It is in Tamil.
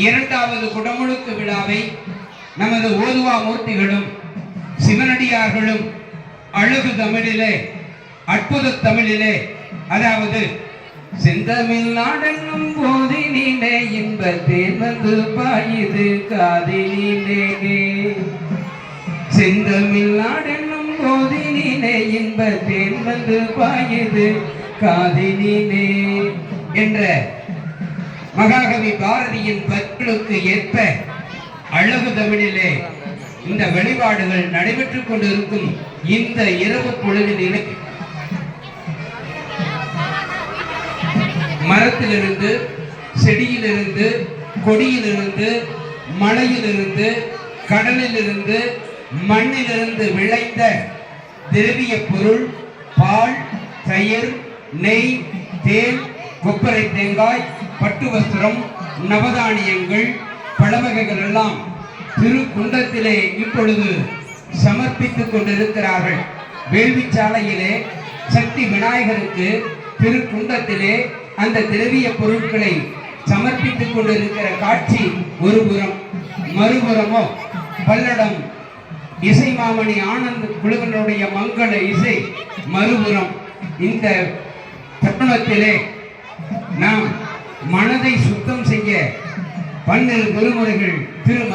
இரண்டாவது குடமுழுக்கு விழாவை நமது ஓதுவா மூர்த்திகளும் சிவனடியார்களும் அழகு தமிழிலே அற்புத தமிழிலே அதாவது செந்தமிழ் நாடென்னும் போதினிலே இன்பத்தேன் வந்து பாயுது காதினிலே செந்தமிழ் நாடென்னும் போதினிலே இன்பத்தேன் வந்து பாயுது காதினிலே என்ற மகாகவி பாரதியின் பற்களுக்கு ஏற்ப அழகு தமிழிலே இந்த வழிபாடுகள் நடைபெற்றுக் கொண்டிருக்கும் இந்த இரவு பொழுதிலே மரத்திலிருந்து, செடியிலிருந்து, கொடியிலிருந்து, மலையிலிருந்து, கடலிலிருந்து, மண்ணிலிருந்து விளைந்த திரவிய பொருள் பால், தயிர், நெய், தேன், கொப்பரை தேங்காய், பட்டு வஸ்திரம், நவதானியங்கள், பழவகைகள் எல்லாம் திருக்குண்டத்திலே இப்பொழுது சமர்ப்பித்துக் கொண்டிருக்கிறார்கள். வேள்விச்சாலையிலே சக்தி விநாயகருக்கு திருக்குண்டத்திலே அந்த திரவிய பொருட்களை சமர்ப்பித்துக் கொண்டிருக்கிற காட்சி ஒருபுறம், மறுபுறமோ பல்லடம் இசை மாமணி ஆனந்த் குழுவினுடைய மங்கள இசை மறுபுறம். இந்த தருணத்திலே நாம் மனதை சுத்தம் செய்ய பன்னிரு குருமுறைகள் திரு